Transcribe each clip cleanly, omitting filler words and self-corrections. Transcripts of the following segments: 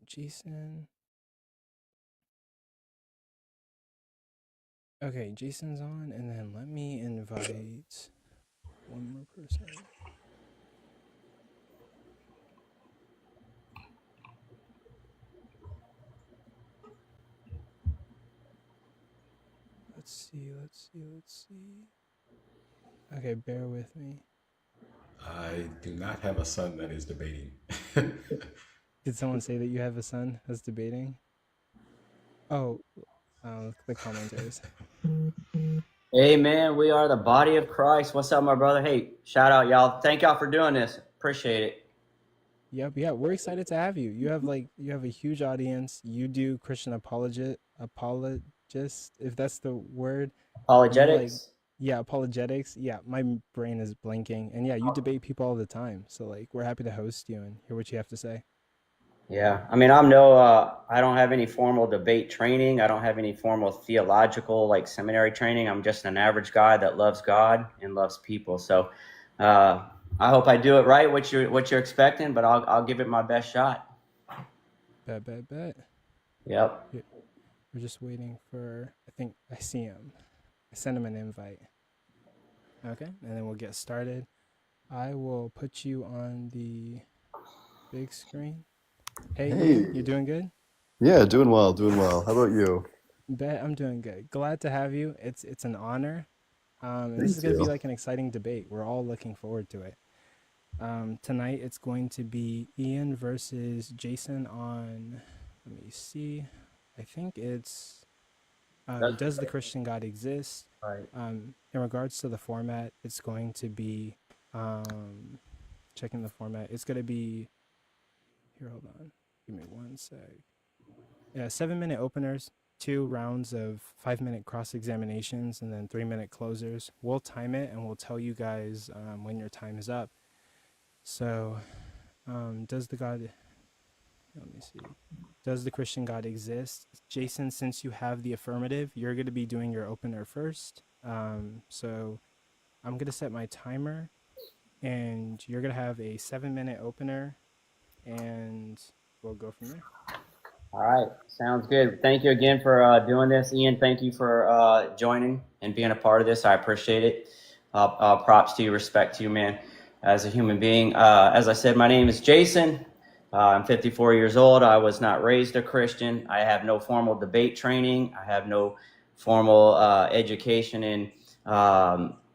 Jason. Okay, Jason's on, and then let me invite one more person. Let's see. Okay, bear with me. I do not have a son that is debating. Did someone say that you have a son that's debating? Oh, the commenters. Amen. We are the body of Christ. What's up, my brother? Hey, shout out, y'all. Thank y'all for doing this. Appreciate it. Yep, yeah, we're excited to have you. You have a huge audience. You do Christian apologist, if that's the word. You like, Apologetics. yeah, apologetics. Yeah, my brain is blanking. And yeah, you debate people all the time. So like, we're happy to host you and hear what you have to say. Yeah. I mean, I don't have any formal debate training. I don't have any formal theological, like seminary training. I'm just an average guy that loves God and loves people. So, I hope I do it right, what you're expecting, but I'll give it my best shot. Bet. Yep. Yeah, we're just waiting for, I think I see him. I sent him an invite. Okay, and then we'll get started. I will put you on the big screen. Hey, Hey, Ian, you doing good? yeah, doing well, doing well. How about you? Bet I'm doing good. Glad to have you. It's an honor. And this is Thank going to be you. like an exciting debate. We're all looking forward to it. Tonight it's going to be Ian versus Jason on, let me see. I think it's That's Does the Christian God exist? right. In regards to the format, it's going to be um, checking the format. It's going to be here. Hold on, give me one sec. Yeah, 7-minute openers, 2 rounds of 5-minute cross examinations, and then 3-minute closers. We'll time it and we'll tell you guys when your time is up. So, does the God, let me see, does the Christian God exist? Jason, since you have the affirmative, you're going to be doing your opener first. So, I'm going to set my timer, and you're going to have a 7-minute opener, and we'll go from there. All right, sounds good. Thank you again for doing this, Ian. Thank you for joining and being a part of this. I appreciate it. Props to you, respect to you, man, as a human being. As I said, my name is Jason. I'm 54 years old. I was not raised a Christian. I have no formal debate training. I have no formal education in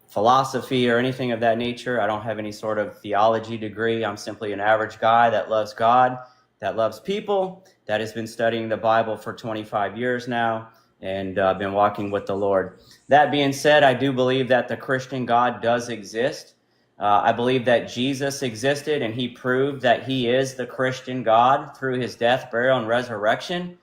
philosophy or anything of that nature. I don't have any sort of theology degree. I'm simply an average guy that loves God, that loves people, that has been studying the Bible for 25 years now, and been walking with the Lord. That being said, I do believe that the Christian God does exist. I believe that Jesus existed, and he proved that he is the Christian God through his death, burial, and resurrection.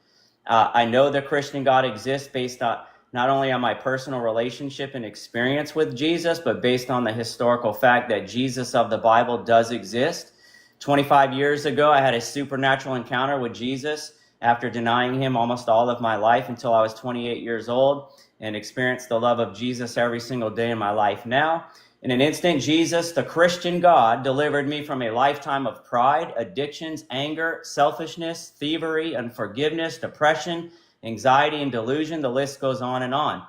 I know the Christian God exists based on not only on my personal relationship and experience with Jesus, but based on the historical fact that Jesus of the Bible does exist. 25 years ago, I had a supernatural encounter with Jesus after denying him almost all of my life until I was 28 years old, and experienced the love of Jesus every single day in my life now. In an instant, Jesus, the Christian God, delivered me from a lifetime of pride, addictions, anger, selfishness, thievery, unforgiveness, depression, anxiety, and delusion. The list goes on and on.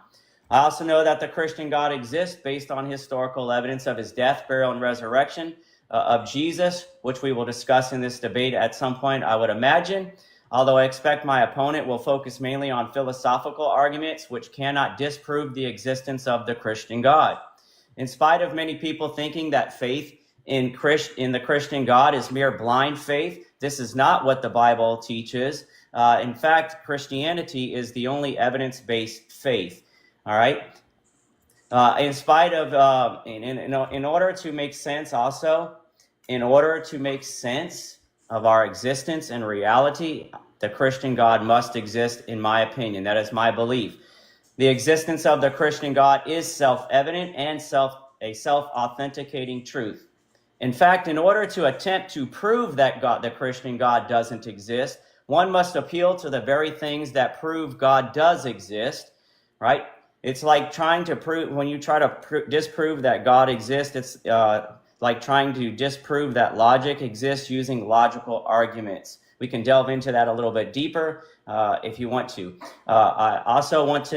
I also know that the Christian God exists based on historical evidence of his death, burial, and resurrection of Jesus, which we will discuss in this debate at some point, I would imagine. Although I expect my opponent will focus mainly on philosophical arguments which cannot disprove the existence of the Christian God. In spite of many people thinking that faith in the Christian God is mere blind faith, this is not what the Bible teaches. In fact, Christianity is the only evidence-based faith. All right. In spite of, in order to make sense, also, in order to make sense of our existence and reality, the Christian God must exist, in my opinion. That is my belief. The existence of the Christian God is self-evident and a self-authenticating truth. In fact, in order to attempt to prove that the Christian God doesn't exist, one must appeal to the very things that prove God does exist, right? It's like trying to prove, when you try to disprove that God exists, it's like trying to disprove that logic exists using logical arguments. We can delve into that a little bit deeper if you want to. I also want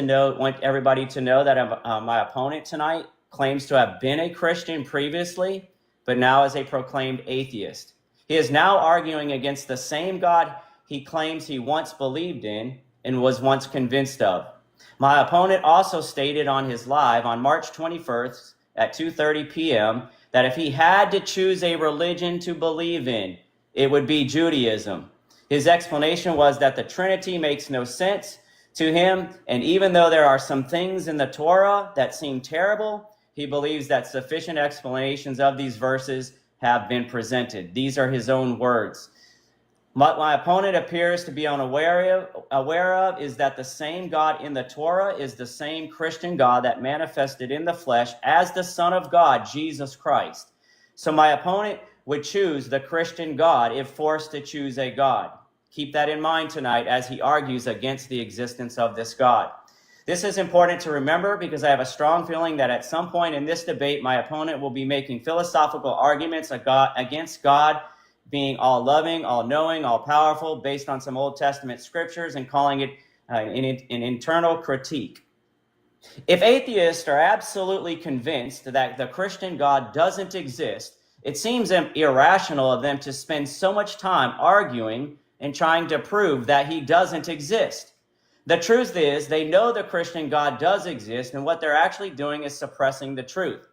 everybody to know that my opponent tonight claims to have been a Christian previously, but now is a proclaimed atheist. He is now arguing against the same God he claims he once believed in and was once convinced of. My opponent also stated on his live on March 21st at 2:30 p.m. that if he had to choose a religion to believe in, it would be Judaism. His explanation was that the Trinity makes no sense to him, and even though there are some things in the Torah that seem terrible, he believes that sufficient explanations of these verses have been presented. These are his own words. What my opponent appears to be unaware of is that the same God in the Torah is the same Christian God that manifested in the flesh as the Son of God, Jesus Christ. So my opponent would choose the Christian God if forced to choose a God. Keep that in mind tonight as he argues against the existence of this God. This is important to remember because I have a strong feeling that at some point in this debate, my opponent will be making philosophical arguments against God being all-loving, all-knowing, all-powerful, based on some Old Testament scriptures and calling it an internal critique. If atheists are absolutely convinced that the Christian God doesn't exist, it seems irrational of them to spend so much time arguing and trying to prove that he doesn't exist. The truth is, they know the Christian God does exist, and what they're actually doing is suppressing the truth.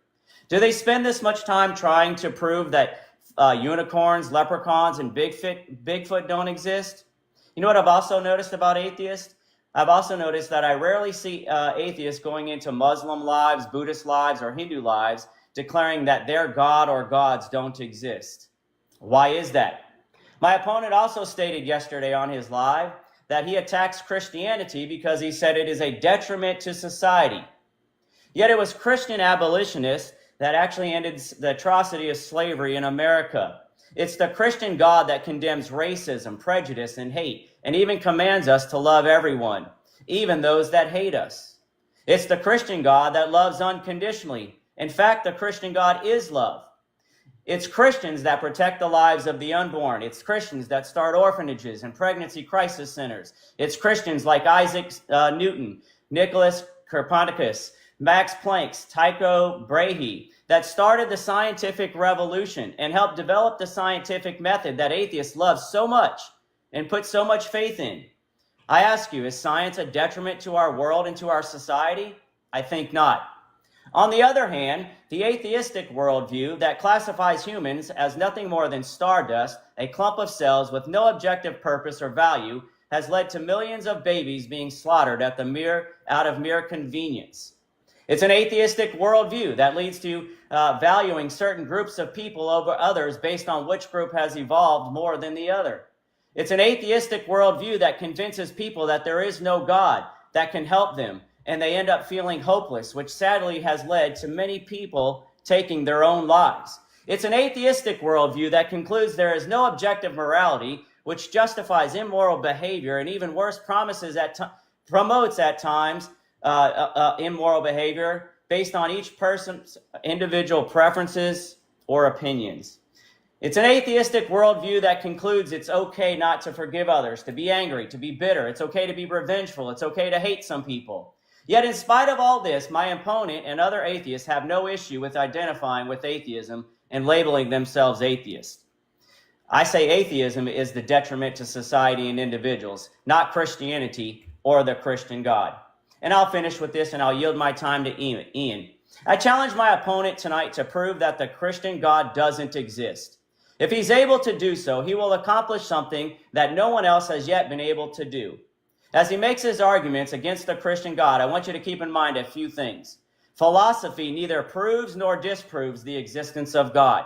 Do they spend this much time trying to prove that unicorns, leprechauns, and Bigfoot don't exist? You know what I've also noticed about atheists? I've also noticed that I rarely see atheists going into Muslim lives, Buddhist lives, or Hindu lives declaring that their God or gods don't exist. Why is that? My opponent also stated yesterday on his live that he attacks Christianity because he said it is a detriment to society. Yet it was Christian abolitionists that actually ended the atrocity of slavery in America. It's the Christian God that condemns racism, prejudice, and hate, and even commands us to love everyone, even those that hate us. It's the Christian God that loves unconditionally. In fact, the Christian God is love. It's Christians that protect the lives of the unborn. It's Christians that start orphanages and pregnancy crisis centers. It's Christians like Isaac Newton, Nicholas Copernicus, Max Planck, Tycho Brahe, that started the scientific revolution and helped develop the scientific method that atheists love so much and put so much faith in. I ask you, is science a detriment to our world and to our society? I think not. On the other hand, the atheistic worldview that classifies humans as nothing more than stardust, a clump of cells with no objective purpose or value, has led to millions of babies being slaughtered out of mere convenience. It's an atheistic worldview that leads to valuing certain groups of people over others based on which group has evolved more than the other. It's an atheistic worldview that convinces people that there is no God that can help them, and they end up feeling hopeless, which sadly has led to many people taking their own lives. It's an atheistic worldview that concludes there is no objective morality, which justifies immoral behavior and even worse, promotes at times immoral behavior based on each person's individual preferences or opinions. It's an atheistic worldview that concludes it's okay not to forgive others, to be angry, to be bitter. It's okay to be revengeful. It's okay to hate some people. Yet in spite of all this, my opponent and other atheists have no issue with identifying with atheism and labeling themselves atheists. I say atheism is the detriment to society and individuals, not Christianity or the Christian God. And I'll finish with this and I'll yield my time to Ian. I challenge my opponent tonight to prove that the Christian God doesn't exist. If he's able to do so, he will accomplish something that no one else has yet been able to do. As he makes his arguments against the Christian God, I want you to keep in mind a few things. Philosophy neither proves nor disproves the existence of God.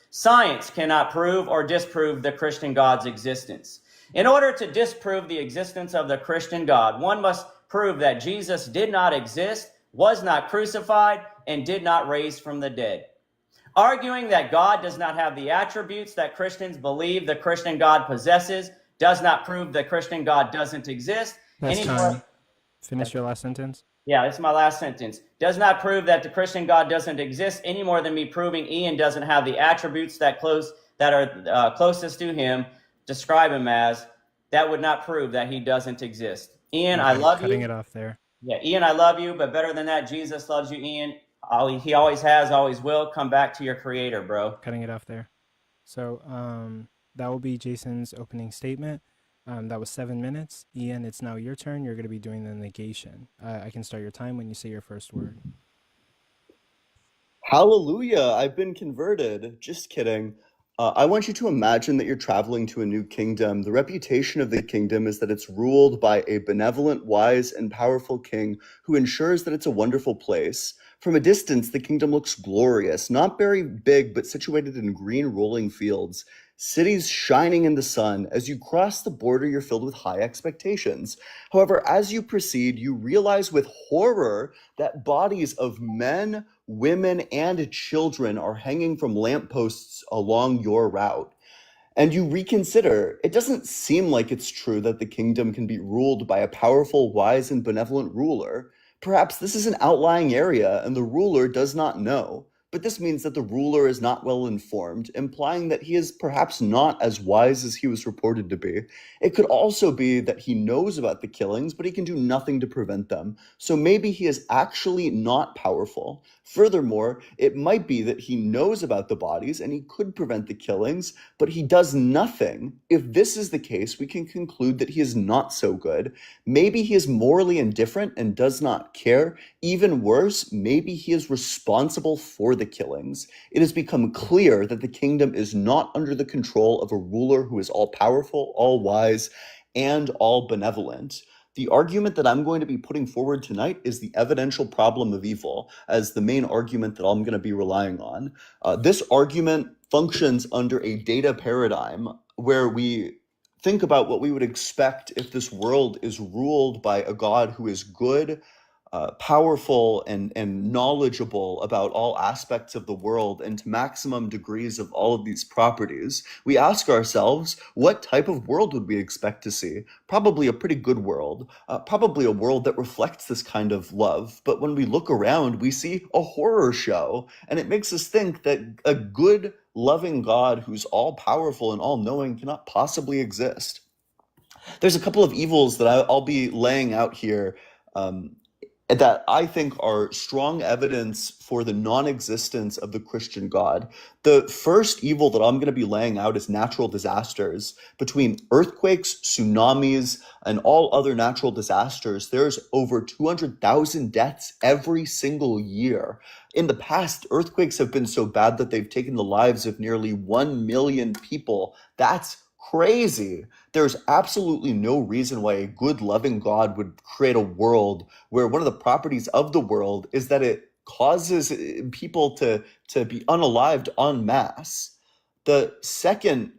Science cannot prove or disprove the Christian God's existence. In order to disprove the existence of the Christian God, one must prove that Jesus did not exist, was not crucified, and did not rise from the dead. Arguing that God does not have the attributes that Christians believe the Christian God possesses does not prove the Christian God doesn't exist. That's time. Finish your last sentence. Yeah, this is my last sentence. Does not prove that the Christian God doesn't exist any more than me proving Ian doesn't have the attributes that are closest to him describe him as, that would not prove that he doesn't exist. Ian, I Okay, love cutting you. it off there. Yeah, Ian, I love you, but better than that, Jesus loves you, Ian. He always has, always will. Come back to your creator, bro. Cutting it off there. So that will be Jason's opening statement. That was 7 minutes. Ian, it's now your turn. You're going to be doing the negation. I can start your time when you say your first word. Hallelujah, I've been converted. Just kidding. I want you to imagine that you're traveling to a new kingdom. The reputation of the kingdom is that it's ruled by a benevolent, wise, and powerful king who ensures that it's a wonderful place. From a distance, the kingdom looks glorious, not very big, but situated in green rolling fields. Cities shining in the sun. As you cross the border, you're filled with high expectations. However, as you proceed, you realize with horror that bodies of men, women, and children are hanging from lampposts along your route. And you reconsider, it doesn't seem like it's true that the kingdom can be ruled by a powerful, wise, and benevolent ruler. Perhaps this is an outlying area and the ruler does not know. But this means that the ruler is not well informed, implying that he is perhaps not as wise as he was reported to be. It could also be that he knows about the killings, but he can do nothing to prevent them. So maybe he is actually not powerful. Furthermore, it might be that he knows about the bodies and he could prevent the killings, but he does nothing. If this is the case, we can conclude that he is not so good. Maybe he is morally indifferent and does not care. Even worse, maybe he is responsible for the killings. It has become clear that the kingdom is not under the control of a ruler who is all powerful, all wise, and all benevolent. The argument that I'm going to be putting forward tonight is the evidential problem of evil as the main argument that I'm going to be relying on. This argument functions under a data paradigm where we think about what we would expect if this world is ruled by a God who is good, powerful, and knowledgeable about all aspects of the world and to maximum degrees of all of these properties. We ask ourselves, what type of world would we expect to see? Probably a pretty good world, probably a world that reflects this kind of love. But when we look around, we see a horror show, and it makes us think that a good, loving God who's all powerful and all knowing cannot possibly exist. There's a couple of evils that I'll be laying out here that I think are strong evidence for the non-existence of the Christian God. The first evil that I'm going to be laying out is natural disasters. Between earthquakes, tsunamis, and all other natural disasters, there's over 200,000 deaths every single year. In the past, earthquakes have been so bad that they've taken the lives of nearly 1 million people. That's crazy. There's absolutely no reason why a good, loving God would create a world where one of the properties of the world is that it causes people to be unalived en masse. The second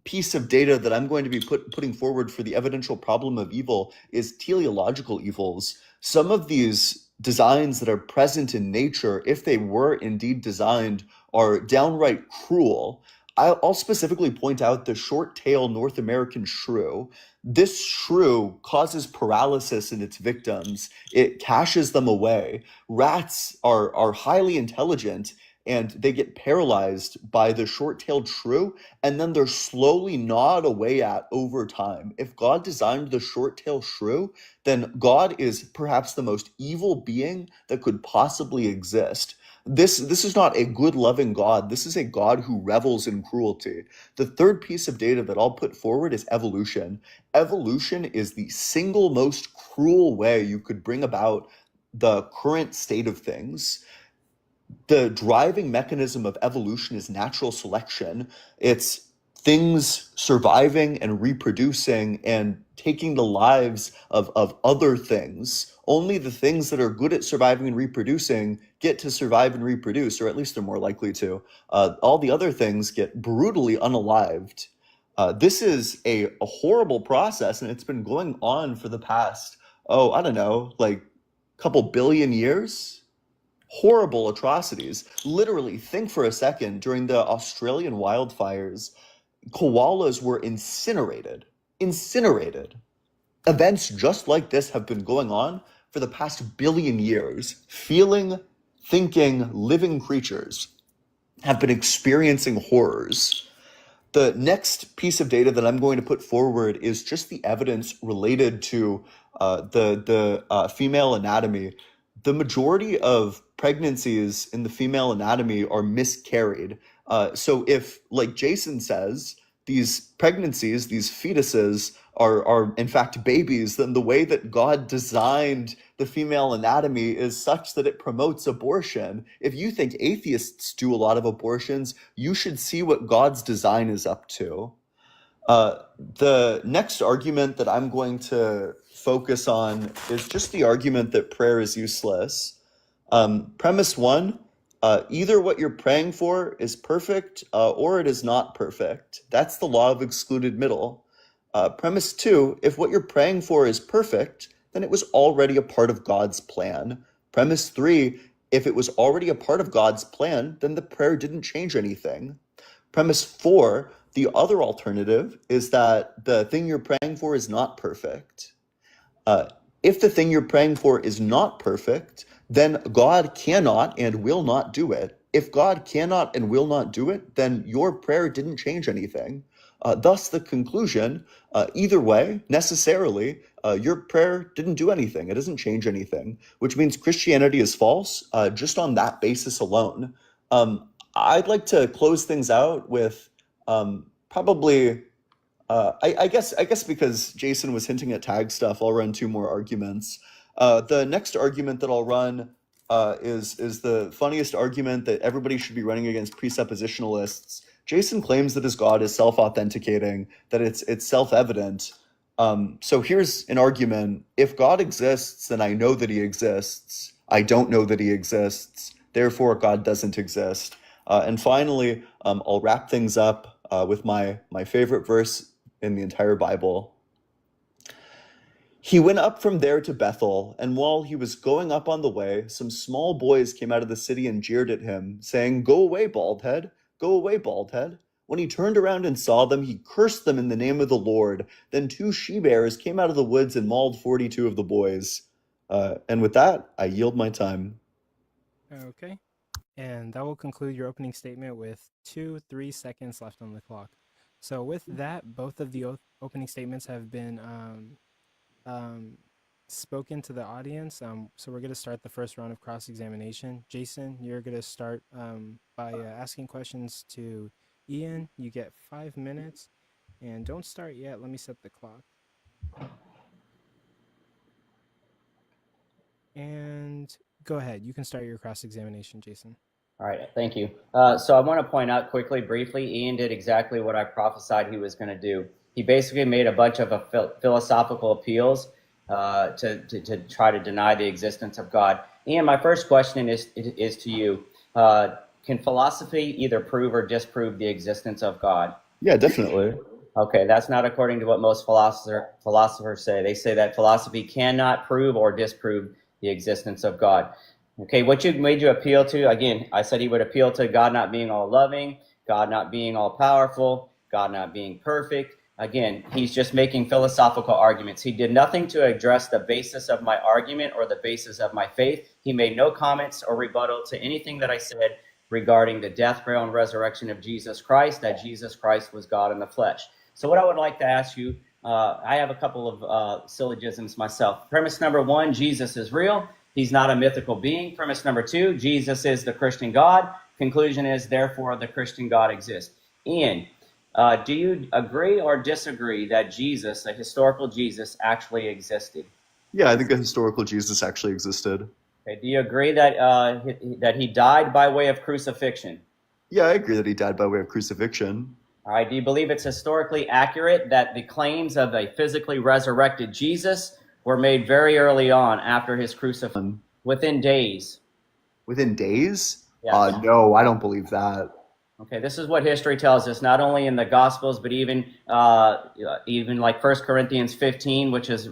piece of data that I'm going to be putting forward for the evidential problem of evil is teleological evils. Some of these designs that are present in nature, if they were indeed designed, are downright cruel. I'll specifically point out the short-tailed North American shrew. This shrew causes paralysis in its victims. It caches them away. Rats are highly intelligent, and they get paralyzed by the short-tailed shrew, and then they're slowly gnawed away at over time. If God designed the short-tailed shrew, then God is perhaps the most evil being that could possibly exist. This is not a good, loving God. This is a God who revels in cruelty. The third piece of data that I'll put forward is evolution. Evolution is the single most cruel way you could bring about the current state of things. The driving mechanism of evolution is natural selection. It's things surviving and reproducing and taking the lives of other things. Only the things that are good at surviving and reproducing get to survive and reproduce, or at least they're more likely to. All the other things get brutally unalived. This is a horrible process, and it's been going on for the past, I don't know, like couple billion years. Horrible atrocities. Literally, think for a second, during the Australian wildfires, koalas were incinerated. Events just like this have been going on for the past billion years. Feeling, thinking, living creatures have been experiencing horrors. The next piece of data that I'm going to put forward is just the evidence related to the female anatomy. The majority of pregnancies in the female anatomy are miscarried. So if, like Jason says, these pregnancies, these fetuses are in fact babies, then the way that God designed the female anatomy is such that it promotes abortion. If you think atheists do a lot of abortions, you should see what God's design is up to. The next argument that I'm going to focus on is just the argument that prayer is useless. Premise one, either what you're praying for is perfect or it is not perfect. That's the law of excluded middle. Premise two, if what you're praying for is perfect, then it was already a part of God's plan. Premise three, if it was already a part of God's plan, then the prayer didn't change anything. Premise four, the other alternative is that the thing you're praying for is not perfect. If the thing you're praying for is not perfect, then God cannot and will not do it. If God cannot and will not do it, then your prayer didn't change anything. Thus, the conclusion, either way, necessarily, your prayer didn't do anything. It doesn't change anything, which means Christianity is false just on that basis alone. I'd like to close things out with probably, I guess because Jason was hinting at tag stuff, I'll run two more arguments. The next argument that I'll run is the funniest argument that everybody should be running against presuppositionalists. Jason claims that his God is self-authenticating, that it's self-evident. So here's an argument. If God exists, then I know that he exists. I don't know that he exists. Therefore, God doesn't exist. And finally, I'll wrap things up with my favorite verse in the entire Bible. He went up from there to Bethel, and while he was going up on the way, some small boys came out of the city and jeered at him, saying, "Go away, bald head! Go away, bald head!" When he turned around and saw them, he cursed them in the name of the Lord. Then 2 she-bears came out of the woods and mauled 42 of the boys. And with that, I yield my time. Okay. And that will conclude your opening statement with 3 seconds left on the clock. So with that, both of the opening statements have been spoken to the audience. So we're going to start the first round of cross-examination. Jason, you're going to start by asking questions to Ian. You get 5 minutes. And don't start yet. Let me set the clock. And go ahead. You can start your cross-examination, Jason. All right, thank you. So I want to point out quickly, briefly, Ian did exactly what I prophesied he was going to do. He basically made a bunch of philosophical appeals to try to deny the existence of God. Ian, my first question is to you. Can philosophy either prove or disprove the existence of God? Yeah, definitely. Okay, that's not according to what most philosophers say. They say that philosophy cannot prove or disprove the existence of God. Okay, what made you appeal to? Again, I said he would appeal to God not being all loving, God not being all powerful, God not being perfect. Again, he's just making philosophical arguments. He did nothing to address the basis of my argument or the basis of my faith. He made no comments or rebuttal to anything that I said regarding the death, burial, and resurrection of Jesus Christ, that Jesus Christ was God in the flesh. So what I would like to ask you, I have a couple of syllogisms myself. Premise number 1, Jesus is real. He's not a mythical being. Premise number 2, Jesus is the Christian God. Conclusion is, therefore, the Christian God exists. Ian, do you agree or disagree that Jesus, the historical Jesus, actually existed? Yeah, I think a historical Jesus actually existed. Okay. Do you agree that he died by way of crucifixion? Yeah, I agree that he died by way of crucifixion. All right. Do you believe it's historically accurate that the claims of a physically resurrected Jesus were made very early on after his crucifixion, within days? Within days? Yes. No, I don't believe that. Okay, this is what history tells us, not only in the Gospels, but even like 1 Corinthians 15, which is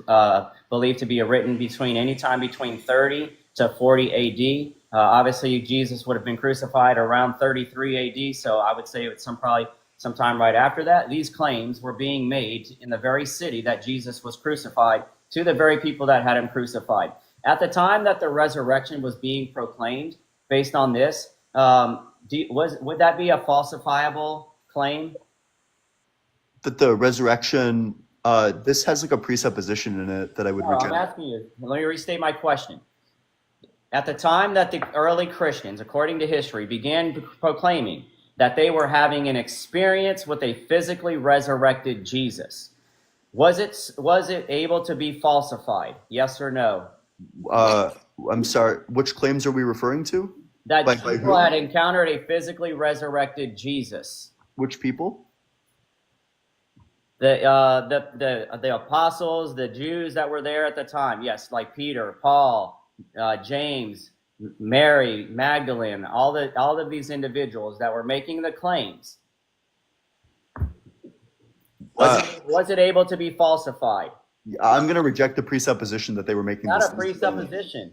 believed to be written anytime between 30 to 40 AD. Obviously, Jesus would have been crucified around 33 AD, so I would say it's probably sometime right after that. These claims were being made in the very city that Jesus was crucified to the very people that had him crucified. At the time that the resurrection was being proclaimed, based on this, would that be a falsifiable claim? that the resurrection, this has like a presupposition in it that I would No, I'm reject. asking you. Let me restate my question. At the time that the early Christians, according to history, began proclaiming that they were having an experience with a physically resurrected Jesus, was it able to be falsified? Yes or no? I'm sorry, which claims are we referring to? That By people who? had encountered a physically resurrected Jesus. Which people? The apostles, the Jews that were there at the time, yes, like Peter, Paul, James, Mary, Magdalene, all of these individuals that were making the claims. Was it able to be falsified? I'm going to reject the presupposition that they were making Not this a presupposition.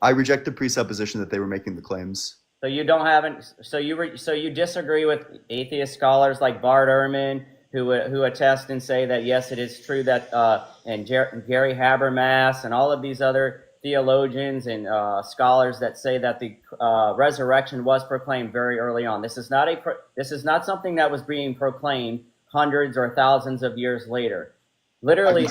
I reject the presupposition that they were making the claims. So you don't have an, so you disagree with atheist scholars like Bart Ehrman who attest and say that yes, it is true that and Gary Habermas and all of these other theologians and scholars that say that the resurrection was proclaimed very early on. This is not something that was being proclaimed hundreds or thousands of years later. Literally.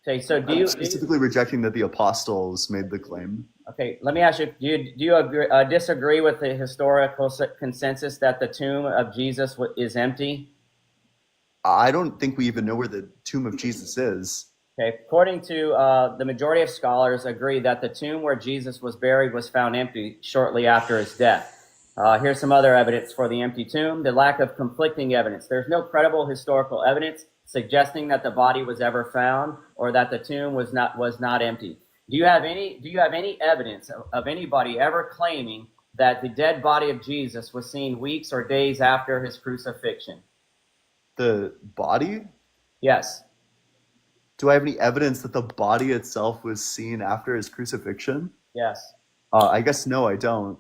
Okay, so I'm specifically rejecting that the apostles made the claim. Okay, let me ask you: do you agree, disagree with the historical consensus that the tomb of Jesus is empty? I don't think we even know where the tomb of Jesus is. Okay, according to the majority of scholars, agree that the tomb where Jesus was buried was found empty shortly after his death. Here's some other evidence for the empty tomb: the lack of conflicting evidence. There's no credible historical evidence suggesting that the body was ever found or that the tomb was not empty. Do you have any evidence of anybody ever claiming that the dead body of Jesus was seen weeks or days after his crucifixion? The body? Yes. Do I have any evidence that the body itself was seen after his crucifixion? Yes. I guess no, I don't.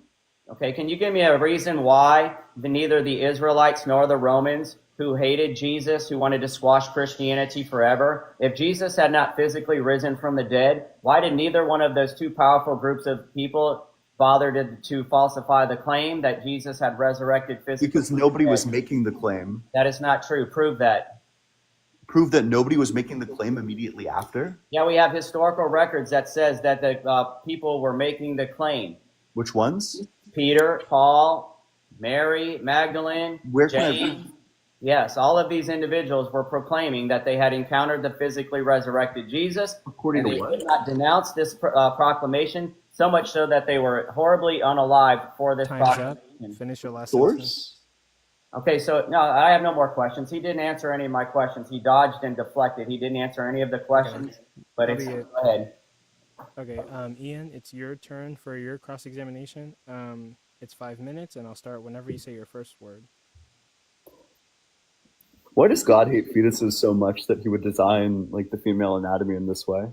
Okay, can you give me a reason why neither the Israelites nor the Romans, who hated Jesus, who wanted to squash Christianity forever, if Jesus had not physically risen from the dead, why did neither one of those two powerful groups of people bother to falsify the claim that Jesus had resurrected physically? Because nobody was making the claim. That is not true. Prove that. Prove that nobody was making the claim immediately after? Yeah, we have historical records that says that the people were making the claim. Which ones? Peter, Paul, Mary, Magdalene, James. Yes, all of these individuals were proclaiming that they had encountered the physically resurrected Jesus. According and to they what? did not denounce this proclamation, so much so that they were horribly unalived for this Time's up. proclamation. Finish your last sentence. Source? Okay, so no, I have no more questions. He didn't answer any of my questions. He dodged and deflected. He didn't answer any of the questions. But That'll it's, be it. go ahead. Okay, Ian, it's your turn for your cross-examination. It's 5 minutes, and I'll start whenever you say your first word. Why does God hate fetuses so much that he would design like the female anatomy in this way?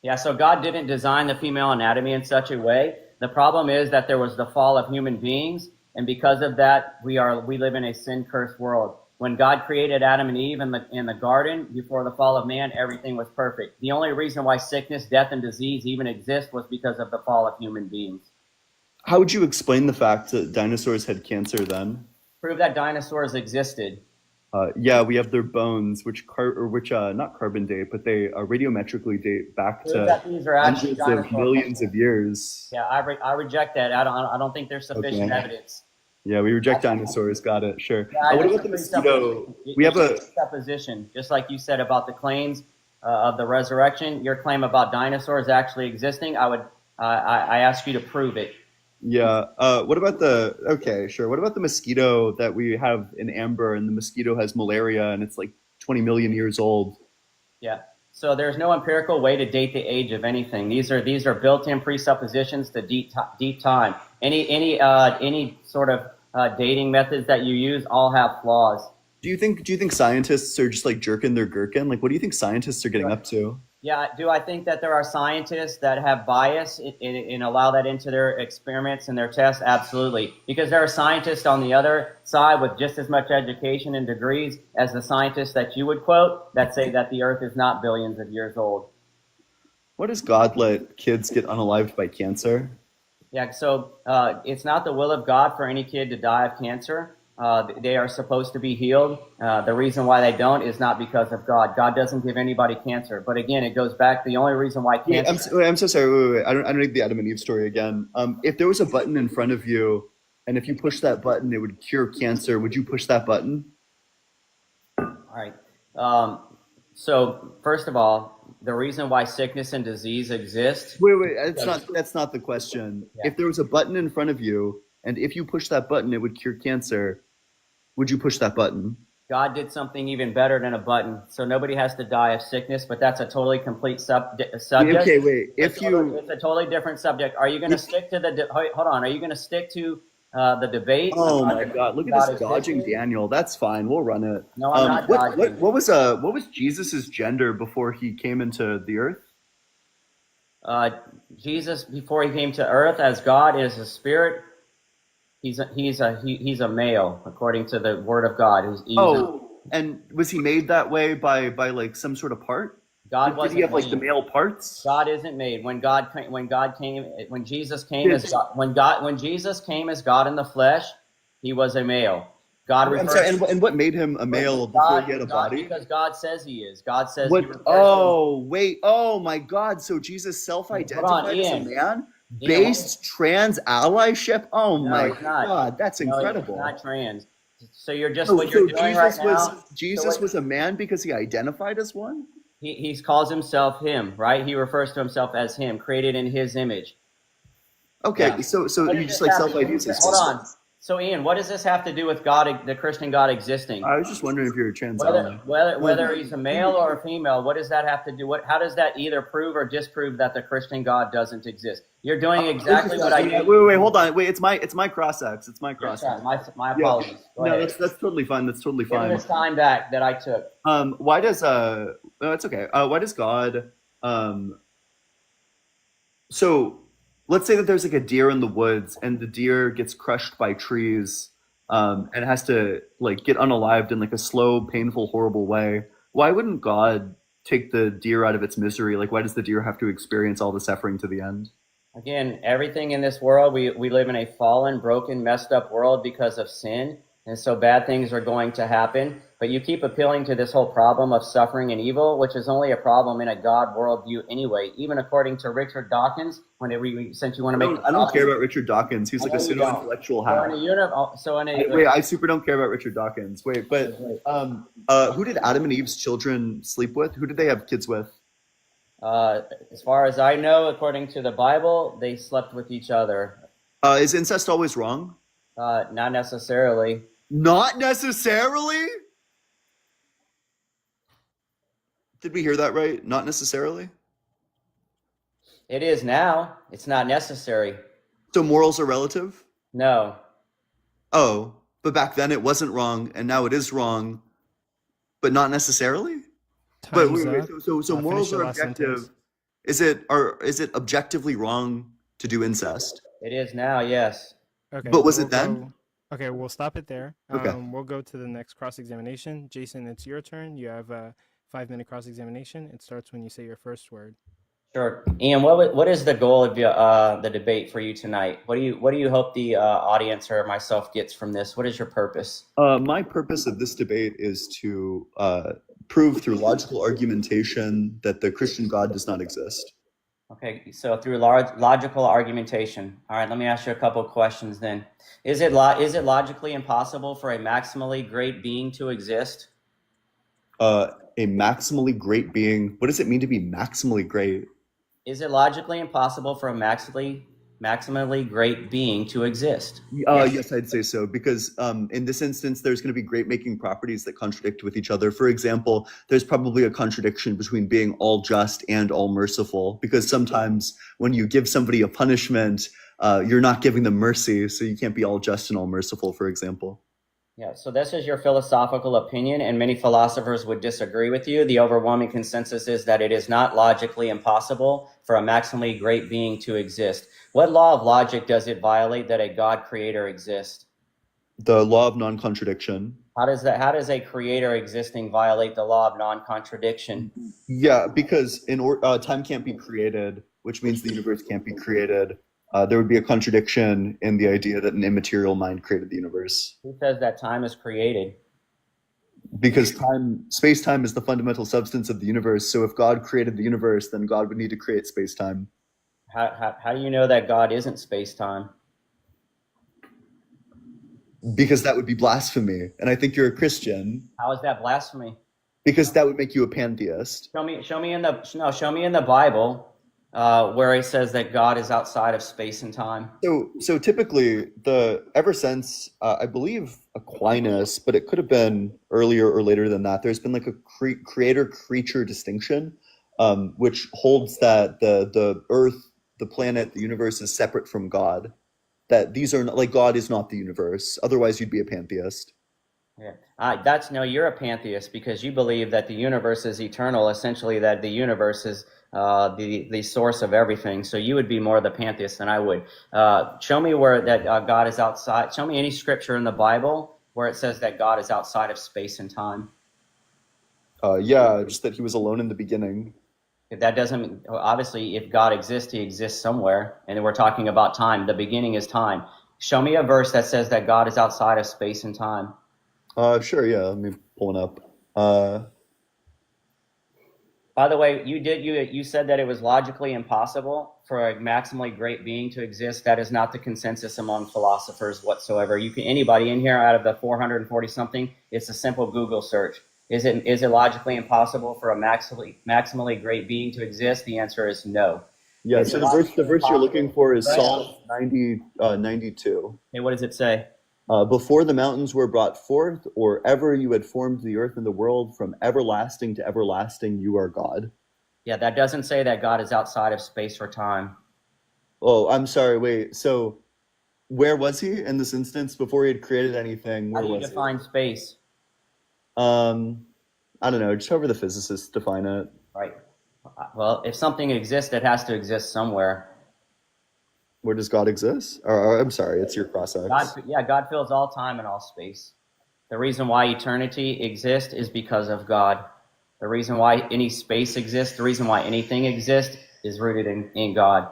Yeah, so God didn't design the female anatomy in such a way. The problem is that there was the fall of human beings, and because of that, we live in a sin-cursed world. When God created Adam and Eve in the garden before the fall of man, everything was perfect. The only reason why sickness, death, and disease even exist was because of the fall of human beings. How would you explain the fact that dinosaurs had cancer then? Prove that dinosaurs existed. Yeah, we have their bones, which not carbon date, but they radiometrically date back Prove to that these are actually hundreds of dinosaurs. millions of years. Yeah, I reject that. I don't think there's sufficient Okay. evidence. Yeah, we reject dinosaurs. Got it. Sure. Yeah, What it's about a the mosquito? We have a presupposition, just like you said about the claims of the resurrection. Your claim about dinosaurs actually existing, I ask you to prove it. yeah. What about What about the mosquito that we have in amber, and the mosquito has malaria, and it's like 20 million years old? Yeah. So there's no empirical way to date the age of anything. These are built-in presuppositions to deep time. Any sort of dating methods that you use all have flaws. Do you think scientists are just like jerking their gherkin? Like, what do you think scientists are getting up to? Yeah, do I think that there are scientists that have bias and allow that into their experiments and their tests? Absolutely. Because there are scientists on the other side with just as much education and degrees as the scientists that you would quote that say that the earth is not billions of years old. Why does God let kids get unalived by cancer? Yeah, so it's not the will of God for any kid to die of cancer. They are supposed to be healed. The reason why they don't is not because of God. God doesn't give anybody cancer. But again, it goes back. The only reason why Wait, cancer. I'm so sorry. Wait. I don't need the Adam and Eve story again. If there was a button in front of you, and if you push that button, it would cure cancer. Would you push that button? All right. So first of all, the reason why sickness and disease exist. Wait. That's not the question. Yeah. If there was a button in front of you, and if you push that button, it would cure cancer. Would you push that button? God did something even better than a button, so nobody has to die of sickness. But that's a totally complete subject. Okay, wait. It's a totally different subject. Are you going to stick to the? Hold on. Are you going to stick to the debate? Oh my God! Look at this dodging Daniel. That's fine. We'll run it. No, I'm not dodging. What was Jesus's gender before he came into the earth? Jesus, before he came to earth as God, is a spirit. He's a male according to the word of God. And was he made that way by like some sort of part? God wasn't. Did he have like made. the male parts? God isn't made. When Jesus came as God, when Jesus came as God in the flesh, he was a male. God. I'm sorry, and what made him a male before he had a body? Because God says he is. God says. What? Oh wait! Oh my God! So Jesus self-identified as a man? Based trans allyship? Oh my God, that's incredible. No, it's not trans. So you're just so, what you're so doing Jesus right was now. Jesus was a man because he identified as one? He calls himself him, right? He refers to himself as him, created in his image. Okay, Yeah. so you just like self-identify. Hold on. So Ian, what does this have to do with God, the Christian God existing? I was just wondering if you're a trans ally. Whether he's a male or a female, what does that have to do? How does that either prove or disprove that the Christian God doesn't exist? You're doing exactly what I did. Wait, hold on. Wait, it's my cross-ex. It's my cross-ex. My apologies. Yeah. No, that's totally fine. That's totally fine. Give me this time back that I took. Why does no, it's okay. Why does God so let's say that there's like a deer in the woods and the deer gets crushed by trees and has to like get unalived in like a slow, painful, horrible way. Why wouldn't God take the deer out of its misery? Like, why does the deer have to experience all the suffering to the end? Again, everything in this world, we live in a fallen, broken, messed up world because of sin. And so bad things are going to happen. But you keep appealing to this whole problem of suffering and evil, which is only a problem in a God worldview anyway. Even according to Richard Dawkins, since you want to make... I don't care about Richard Dawkins. He's like a pseudo-intellectual hack. I super don't care about Richard Dawkins. Wait, but who did Adam and Eve's children sleep with? Who did they have kids with? As far as I know, according to the Bible, they slept with each other. Is incest always wrong? Not necessarily. Not necessarily? Did we hear that right? Not necessarily? It is now. It's not necessary. So morals are relative? No. Oh, but back then it wasn't wrong, and now it is wrong, but not necessarily? But wait, so morals are objective. Is it objectively wrong to do incest? It is now, yes. Okay. But was it then? Okay, we'll stop it there. Okay. We'll go to the next cross-examination. Jason, it's your turn. You have a 5-minute cross-examination. It starts when you say your first word. Sure. Ian, what is the goal of the debate for you tonight? What do you hope the audience or myself gets from this? What is your purpose? My purpose of this debate is to prove through logical argumentation that the Christian God does not exist. Okay, so through logical argumentation. All right, let me ask you a couple of questions then. Is it logically impossible for a maximally great being to exist? A maximally great being. What does it mean to be maximally great? Is it logically impossible for a maximally great being to exist? Yes, I'd say so, because in this instance, there's going to be great-making properties that contradict with each other. For example, there's probably a contradiction between being all just and all merciful, because sometimes when you give somebody a punishment, you're not giving them mercy, so you can't be all just and all merciful, for example. Yeah, so this is your philosophical opinion, and many philosophers would disagree with you. The overwhelming consensus is that it is not logically impossible for a maximally great being to exist. What law of logic does it violate that a God creator exists? The law of non-contradiction. How does a creator existing violate the law of non-contradiction? Yeah, because time can't be created, which means the universe can't be created. there would be a contradiction in the idea that an immaterial mind created the universe. Who says that time is created? Because space-time is the fundamental substance of the universe. So if God created the universe, then God would need to create space-time. How do you know that God isn't space-time? Because that would be blasphemy. And I think you're a Christian. How is that blasphemy? Because that would make you a pantheist. Show me in the Bible where it says that God is outside of space and time. So typically, ever since I believe Aquinas, but it could have been earlier or later than that, there's been like a creator-creature distinction, which holds that the Earth, the planet, the universe is separate from God. That these are not, like, God is not the universe. Otherwise, you'd be a pantheist. Yeah, you're a pantheist because you believe that the universe is eternal. Essentially, that the universe is the source of everything. So you would be more the pantheist than I would. Show me where that God is outside. Show me any scripture in the Bible where it says that God is outside of space and time. Yeah, just that he was alone in the beginning. That doesn't, obviously, if God exists, he exists somewhere. And we're talking about time. The beginning is time. Show me a verse that says that God is outside of space and time. Sure, yeah. Let me pull it up. By the way, you said that it was logically impossible for a maximally great being to exist. That is not the consensus among philosophers whatsoever. Anybody in here out of the 440 something, it's a simple Google search. Is it logically impossible for a maximally great being to exist? The answer is no. Yeah. So the verse you're looking for is Psalm 92. Hey, what does it say? Before the mountains were brought forth, or ever you had formed the earth and the world, from everlasting to everlasting, you are God. Yeah, that doesn't say that God is outside of space or time. Oh, I'm sorry. Wait. So where was he in this instance before he had created anything? How do you define space? I don't know. Just however the physicists define it. Right. Well, if something exists, it has to exist somewhere. Where does God exist? Or I'm sorry, it's your process. God fills all time and all space. The reason why eternity exists is because of God. The reason why any space exists, the reason why anything exists is rooted in God.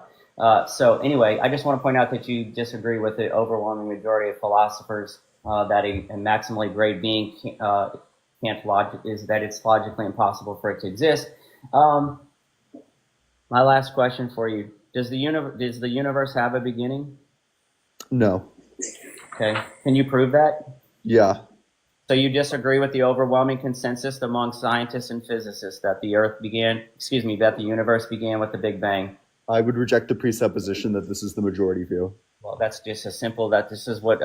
So anyway, I just want to point out that you disagree with the overwhelming majority of philosophers that a maximally great being it's logically impossible for it to exist. My last question for you. Does the universe have a beginning? No. Okay. Can you prove that? Yeah. So you disagree with the overwhelming consensus among scientists and physicists that the universe began with the Big Bang? I would reject the presupposition that this is the majority view. Well, that's just as simple that this is what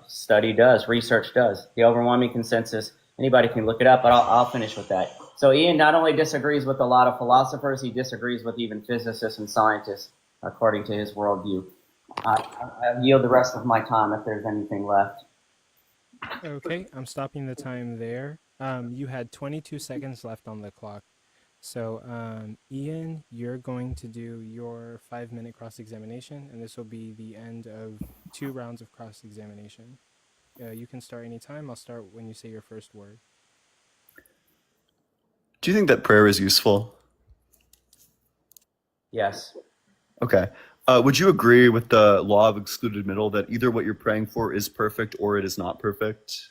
study does, research does. The overwhelming consensus, anybody can look it up, but I'll finish with that. So Ian not only disagrees with a lot of philosophers, he disagrees with even physicists and scientists, according to his worldview. I yield the rest of my time if there's anything left. Okay, I'm stopping the time there. You had 22 seconds left on the clock. So, Ian, you're going to do your 5-minute cross-examination, and this will be the end of 2 rounds of cross-examination. You can start anytime. I'll start when you say your first word. Do you think that prayer is useful? Yes. Okay. Would you agree with the law of excluded middle that either what you're praying for is perfect or it is not perfect?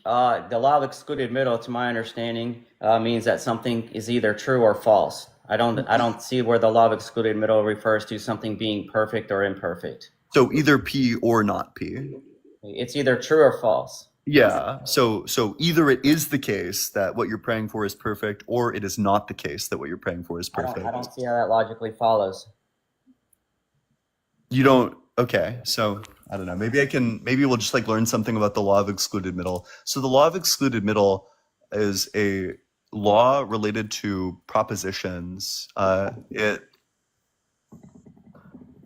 The law of excluded middle, to my understanding, means that something is either true or false. I don't see where the law of excluded middle refers to something being perfect or imperfect. So either P or not P. It's either true or false. Yeah. So either it is the case that what you're praying for is perfect, or it is not the case that what you're praying for is perfect. I don't see how that logically follows. You don't. Okay. So I don't know. Maybe we'll just learn something about the law of excluded middle. So the law of excluded middle is a law related to propositions. Let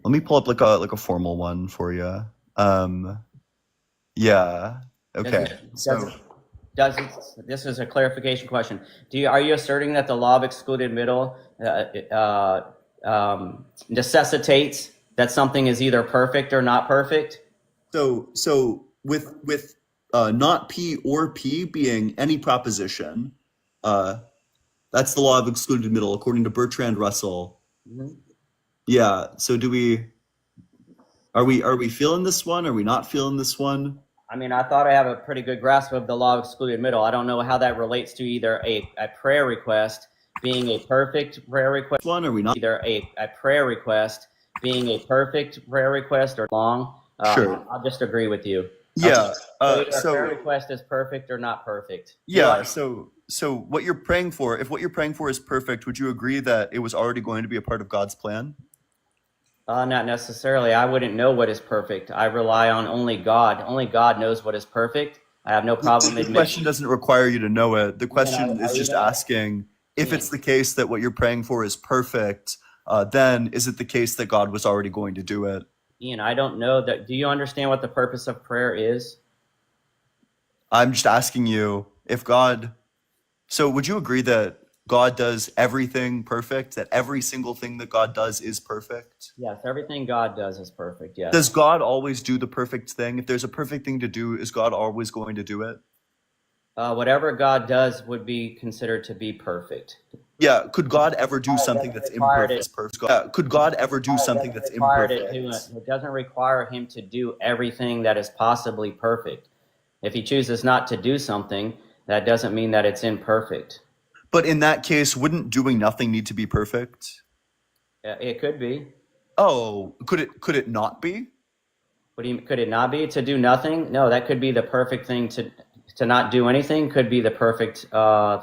me pull up like a formal one for you. Yeah. Okay. This is a clarification question. Are you asserting that the law of excluded middle necessitates that something is either perfect or not perfect? So with not P or P being any proposition, that's the law of excluded middle according to Bertrand Russell. Mm-hmm. Yeah. So are we feeling this one? Are we not feeling this one? I mean, I thought I have a pretty good grasp of the law of excluded middle. I don't know how that relates to either a prayer request being a perfect prayer request, One, are we not? either a prayer request being a perfect prayer request or long. Sure. I'll just agree with you. Yeah. So either a prayer So request is perfect or not perfect. yeah. So what you're praying for, if what you're praying for is perfect, would you agree that it was already going to be a part of God's plan? Not necessarily. I wouldn't know what is perfect. I rely on only God. Only God knows what is perfect. I have no problem The admitting. question doesn't require you to know it. The Ian, question is are you just there? asking if Ian, it's the case that what you're praying for is perfect, then is it the case that God was already going to do it? Ian, I don't know that. Do you understand what the purpose of prayer is? I'm just asking you if God. So would you agree that God does everything perfect, that every single thing that God does is perfect? Yes, everything God does is perfect. Yes. Does God always do the perfect thing? If there's a perfect thing to do, is God always going to do it? Whatever God does would be considered to be perfect. Yeah, could God ever do something that's Required imperfect? Yeah, could God ever do something that's imperfect? It doesn't require him to do everything that is possibly perfect. If he chooses not to do something, that doesn't mean that it's imperfect. But in that case, wouldn't doing nothing need to be perfect? It could be. Oh, could it not be? Could it not be to do nothing? No, that could be the perfect thing to not do anything. Could be the perfect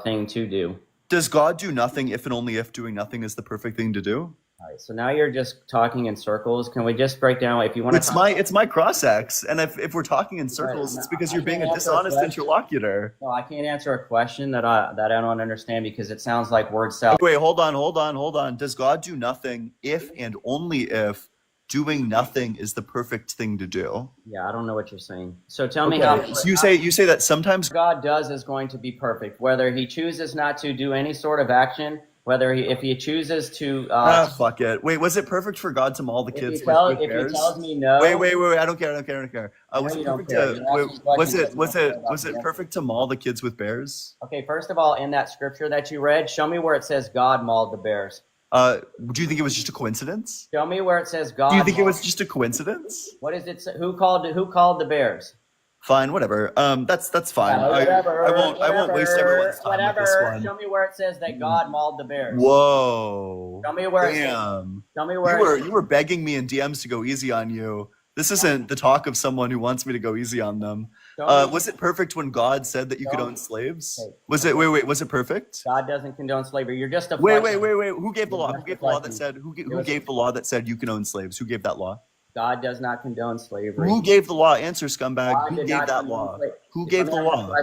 thing to do. Does God do nothing if and only if doing nothing is the perfect thing to do? All right, so now you're just talking in circles. Can we just break down if you want to? It's my cross-ex, and if we're talking in circles, it's because you're being a dishonest interlocutor. No, I can't answer a question that I don't understand because it sounds like word salad. Wait, hold on. Does God do nothing if and only if doing nothing is the perfect thing to do? Yeah, I don't know what you're saying. So tell me how. So you say that sometimes God does is going to be perfect, whether he chooses not to do any sort of action, whether if he chooses to. Fuck it. Wait, was it perfect for God to maul the kids with If bears? he tells me no. Wait. I don't care. Was it you don't perfect care. to? You're asking questions Was that you don't care it about. perfect to maul the kids with bears? Okay, first of all, in that scripture that you read, show me where it says God mauled the bears. Do you think it was just a coincidence? Show me where it says God. Do you think it was just a coincidence? What is it? Who called the bears? Fine, whatever. That's fine. Whatever, I won't waste everyone's time with this one. Show me where it says that God mauled the bears. Whoa. Show me where. Damn. Show me where. You were begging me in DMs to go easy on you. This isn't the talk of someone who wants me to go easy on them. Was it perfect when God said that you could own slaves? Was it? Wait. Was it perfect? God doesn't condone slavery. You're just a. Wait. Who gave the law? Who gave the law that said? Who gave the law that said you can own slaves? Who gave that law? God does not condone slavery. Who gave the law? Answer, scumbag. God Who did gave not that condone law? slavery. Who gave the law?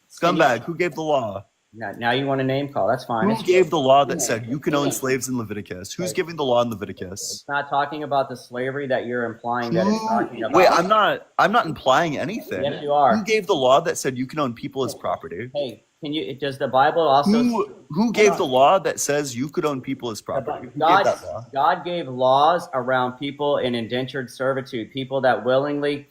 Scumbag. Who gave the law? Now you want a name call? That's fine. Who gave the law that said you can own slaves in Leviticus? Who's giving the law in Leviticus? It's not talking about the slavery that you're implying that it's talking about. Wait, I'm not implying anything. Yes, you are. Who gave the law that said you can own people as property? Hey, does the Bible also? Who gave the law that says you could own people as property? Who gave that law? God gave laws around people in indentured servitude, people that willingly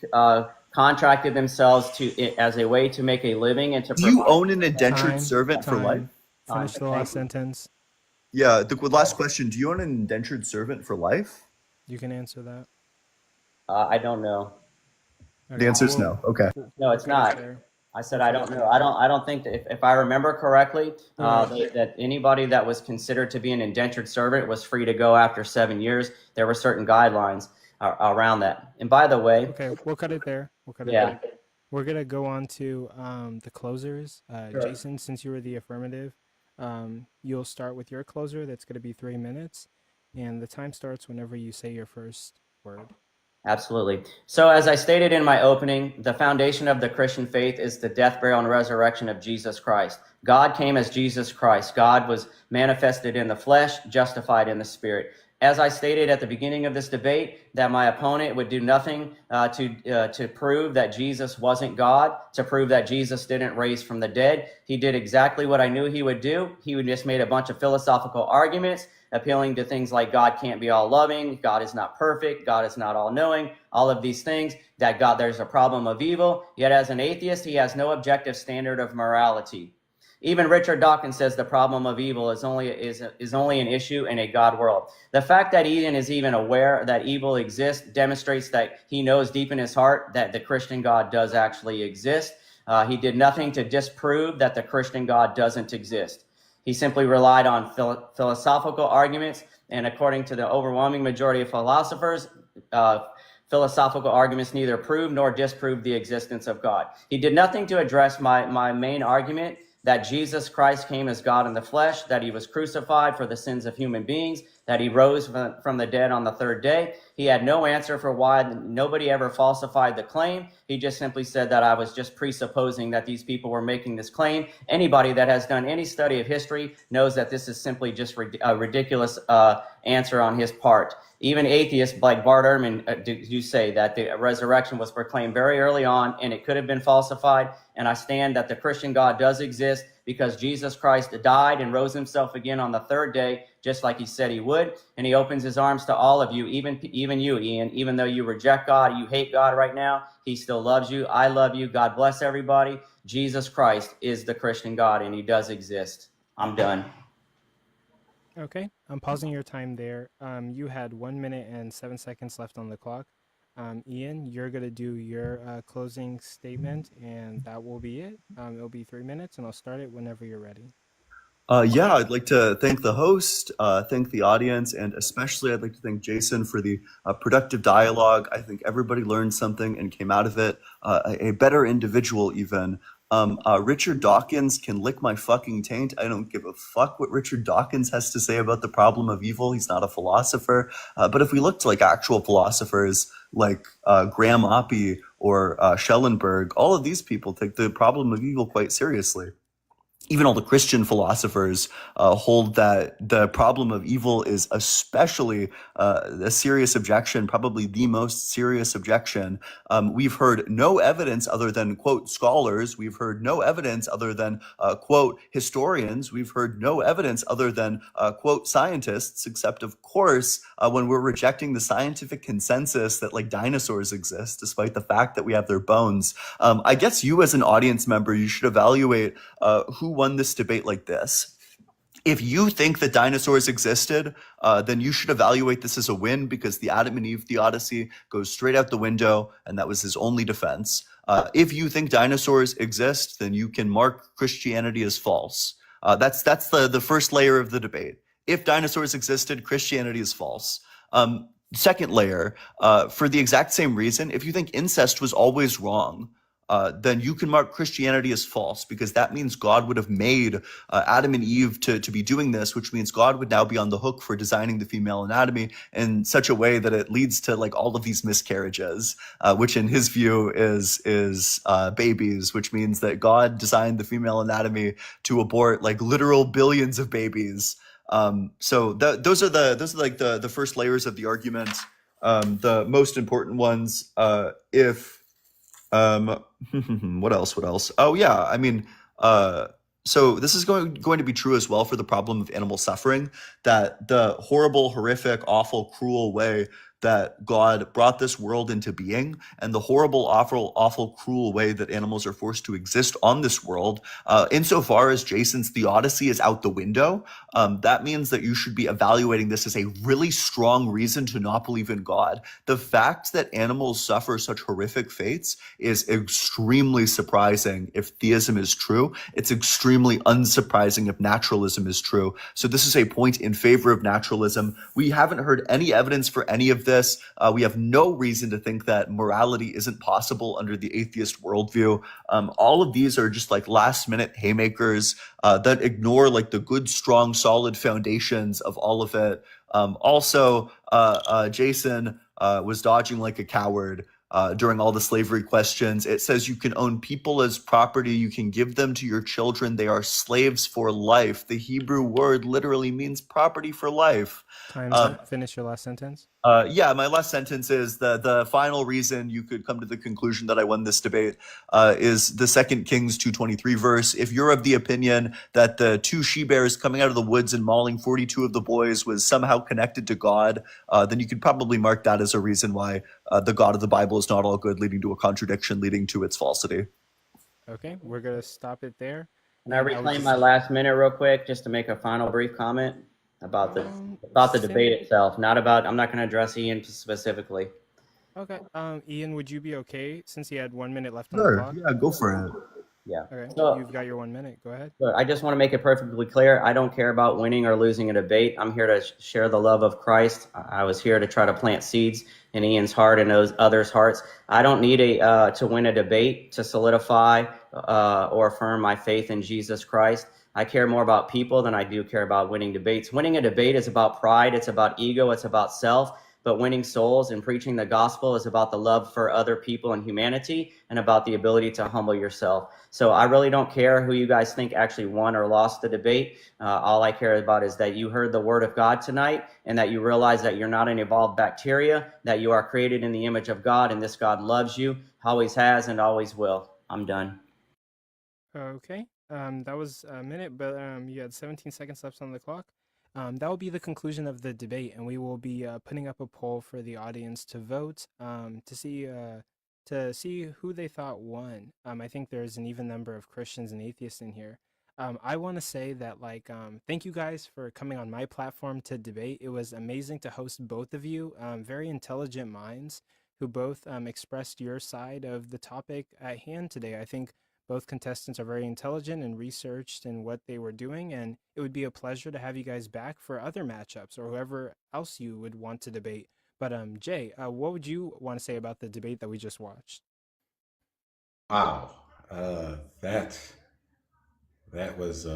contracted themselves as a way to make a living and to. Do you own an indentured servant for life? Finish the last sentence. Yeah, the last question. Do you own an indentured servant for life? You can answer that. I don't know. The answer is no. Okay. No, it's not. I said I don't know. I don't think that if I remember correctly, that anybody that was considered to be an indentured servant was free to go after 7 years. There were certain guidelines around that. And by the way, okay, we'll cut it there. There. We're gonna go on to the closers. Sure. Jason, since you were the affirmative, you'll start with your closer. That's gonna be 3 minutes, and the time starts whenever you say your first word. Absolutely. So as I stated in my opening, the foundation of the Christian faith is the death, burial, and resurrection of Jesus Christ. God came as Jesus Christ. God was manifested in the flesh, justified in the spirit. As I stated at the beginning of this debate, that my opponent would do nothing to prove that Jesus wasn't God, to prove that Jesus didn't raise from the dead. He did exactly what I knew he would do. He would just made a bunch of philosophical arguments, appealing to things like God can't be all loving, God is not perfect, God is not all knowing, all of these things, that there's a problem of evil. Yet as an atheist, he has no objective standard of morality. Even Richard Dawkins says the problem of evil is only an issue in a God world. The fact that Ian is even aware that evil exists demonstrates that he knows deep in his heart that the Christian God does actually exist. He did nothing to disprove that the Christian God doesn't exist. He simply relied on philosophical arguments, and according to the overwhelming majority of philosophers, philosophical arguments neither prove nor disprove the existence of God. He did nothing to address my main argument that Jesus Christ came as God in the flesh, that he was crucified for the sins of human beings, that he rose from the dead on the third day. He had no answer for why nobody ever falsified the claim. He just simply said that I was just presupposing that these people were making this claim. Anybody that has done any study of history knows that this is simply just a ridiculous answer on his part. Even atheists like Bart Ehrman do say that the resurrection was proclaimed very early on and it could have been falsified. And I stand that the Christian God does exist because Jesus Christ died and rose himself again on the third day, just like he said he would. And he opens his arms to all of you, even you, Ian. Even though you reject God, you hate God right now, he still loves you. I love you. God bless everybody. Jesus Christ is the Christian God and he does exist. I'm done. Okay, I'm pausing your time there. You had 1 minute and 7 seconds left on the clock. Ian, you're going to do your closing statement, and that will be it. It'll be 3 minutes, and I'll start it whenever you're ready. Yeah, I'd like to thank the host, thank the audience, and especially I'd like to thank Jason for the productive dialogue. I think everybody learned something and came out of it a better individual even. Richard Dawkins can lick my fucking taint. I don't give a fuck what Richard Dawkins has to say about the problem of evil. He's not a philosopher. But if we look to like actual philosophers like Graham Oppie or Schellenberg, all of these people take the problem of evil quite seriously. Even all the Christian philosophers hold that the problem of evil is especially a serious objection, probably the most serious objection. We've heard no evidence other than, quote, scholars. We've heard no evidence other than, quote, historians. We've heard no evidence other than, quote, scientists, except, of course, when we're rejecting the scientific consensus that, like, dinosaurs exist, despite the fact that we have their bones. I guess you as an audience member, you should evaluate who won this debate like this. If you think that dinosaurs existed, then you should evaluate this as a win because the Adam and Eve theodicy goes straight out the window, and that was his only defense. If you think dinosaurs exist, then you can mark Christianity as false. That's the first layer of the debate. If dinosaurs existed, Christianity is false. Second layer, for the exact same reason, if you think incest was always wrong, then you can mark Christianity as false because that means God would have made Adam and Eve to be doing this, which means God would now be on the hook for designing the female anatomy in such a way that it leads to like all of these miscarriages, which in his view is babies, which means that God designed the female anatomy to abort like literal billions of babies. So those are like the first layers of the argument. The most important ones, what else? Oh yeah, I mean, so this is going to be true as well for the problem of animal suffering, that the horrible, horrific, awful, cruel way that God brought this world into being and the horrible, awful, cruel way that animals are forced to exist on this world, insofar as Jason's theodicy is out the window, that means that you should be evaluating this as a really strong reason to not believe in God. The fact that animals suffer such horrific fates is extremely surprising if theism is true. It's extremely unsurprising if naturalism is true. So this is a point in favor of naturalism. We haven't heard any evidence for any of this. We have no reason to think that morality isn't possible under the atheist worldview. All of these are just like last minute haymakers that ignore like the good, strong, solid foundations of all of it. Also, Jason was dodging like a coward during all the slavery questions. It says you can own people as property. You can give them to your children. They are slaves for life. The Hebrew word literally means property for life. Time's up. Finish your last sentence. Yeah, my last sentence is the final reason you could come to the conclusion that I won this debate is the 2 Kings 2:23 verse. If you're of the opinion that the two she-bears coming out of the woods and mauling 42 of the boys was somehow connected to God, then you could probably mark that as a reason why the God of the Bible is not all good, leading to a contradiction, leading to its falsity. Okay, we're going to stop it there. Can I and I would reclaim just my last minute real quick just to make a final brief comment about the say- debate itself? Not about. I'm not going to address Ian specifically. Okay. Ian, would you be okay since you had 1 minute left on the Sure. clock? Yeah, go for it. Yeah. Okay. So You've got your 1 minute. Go ahead. I just want to make it perfectly clear. I don't care about winning or losing a debate. I'm here to share the love of Christ. I was here to try to plant seeds in Ian's heart and those others' hearts. I don't need to win a debate to solidify or affirm my faith in Jesus Christ. I care more about people than I do care about winning debates. Winning a debate is about pride. It's about ego. It's about self. But winning souls and preaching the gospel is about the love for other people and humanity and about the ability to humble yourself. So I really don't care who you guys think actually won or lost the debate. All I care about is that you heard the word of God tonight and that you realize that you're not an evolved bacteria, that you are created in the image of God, and this God loves you, always has, and always will. I'm done. Okay. That was a minute, but you had 17 seconds left on the clock. That will be the conclusion of the debate, and we will be putting up a poll for the audience to vote to see who they thought won. I think there's an even number of Christians and atheists in here. I want to say that thank you guys for coming on my platform to debate. It was amazing to host both of you, very intelligent minds who both expressed your side of the topic at hand today. I think both contestants are very intelligent and researched in what they were doing, and it would be a pleasure to have you guys back for other matchups or whoever else you would want to debate. But Jay, what would you want to say about the debate that we just watched? Wow, that that was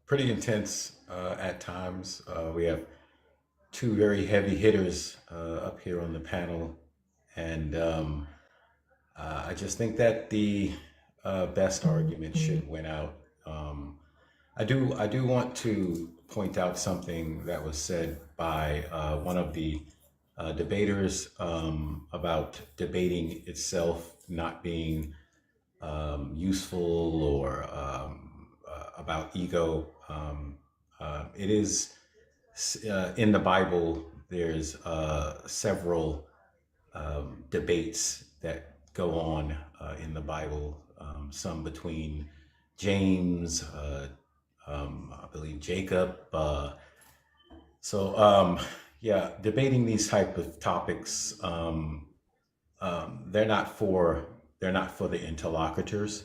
pretty intense at times. We have two very heavy hitters up here on the panel, and I just think that the best argument should win out. Um, I do want to point out something that was said by one of the debaters about debating itself not being useful or about ego. It is in the Bible. There's several debates that go on in the Bible. Some between James, I believe Jacob. Yeah, debating these type of topics, they're not for the interlocutors,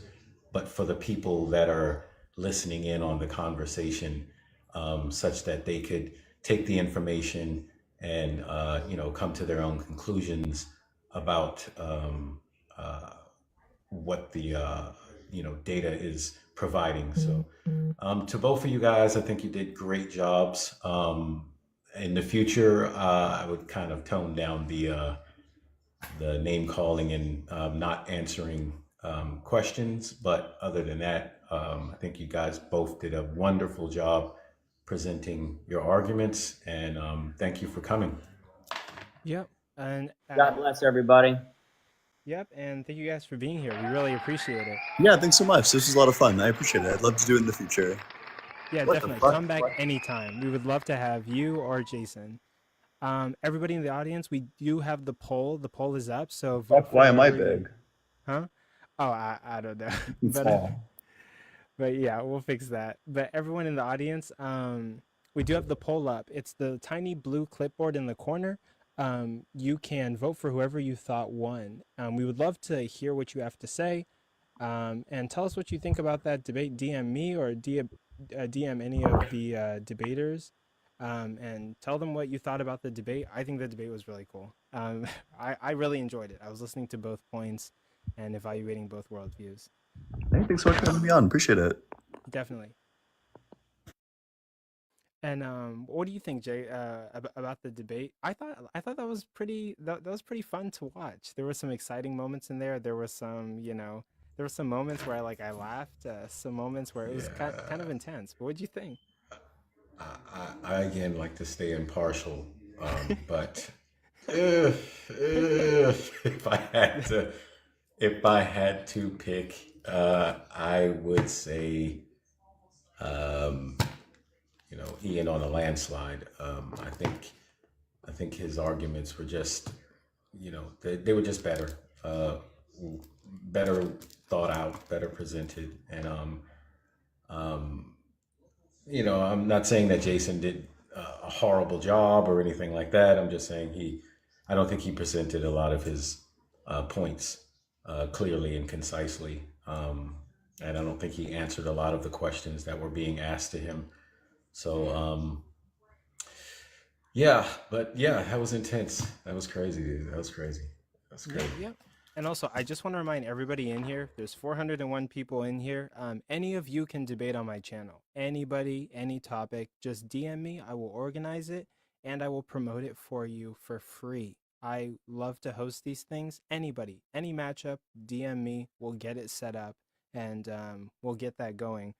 but for the people that are listening in on the conversation, such that they could take the information and come to their own conclusions about what the data is providing. So to both of you guys, I think you did great jobs. In the future, I would kind of tone down the name calling and not answering questions. But other than that, I think you guys both did a wonderful job presenting your arguments, and thank you for coming. Yep. And God bless everybody. yep, and thank you guys for being here. We really appreciate it. Yeah, thanks so much. This was a lot of fun. I appreciate it. I'd love to do it in the future. Yeah, What the definitely. fuck? Come back anytime. We would love to have you or Jason. Everybody in the audience, we do have the poll. The poll is up, so vote Fuck, for why am I whoever you- big? Huh? Oh, I don't know. I'm but small. but yeah, we'll fix that. But everyone in the audience, we do have the poll up. It's the tiny blue clipboard in the corner. You can vote for whoever you thought won. We would love to hear what you have to say. And tell us what you think about that debate. DM me or DM any of the debaters. And tell them what you thought about the debate. I think the debate was really cool. I really enjoyed it. I was listening to both points and evaluating both worldviews. Hey, thanks so much for having me on. Appreciate it. Definitely. And what do you think, Jay, about the debate? I thought that was that was pretty fun to watch. There were some exciting moments in there. There were some, there were some moments where I laughed. Some moments where it was kind of intense. But what do you think? I again like to stay impartial, but if I had to pick, I would say, Ian on a landslide. I think his arguments were just, they were just better, better thought out, better presented. And you know, I'm not saying that Jason did a horrible job or anything like that. I'm just saying I don't think he presented a lot of his points clearly and concisely. And I don't think he answered a lot of the questions that were being asked to him. So, yeah, but yeah, that was intense. That was crazy, dude. That was crazy. That's Yeah, crazy. yeah. And also, I just want to remind everybody in here, there's 401 people in here. Any of you can debate on my channel. Anybody, any topic, just DM me. I will organize it and I will promote it for you for free. I love to host these things. Anybody, any matchup, DM me. We'll get it set up and we'll get that going.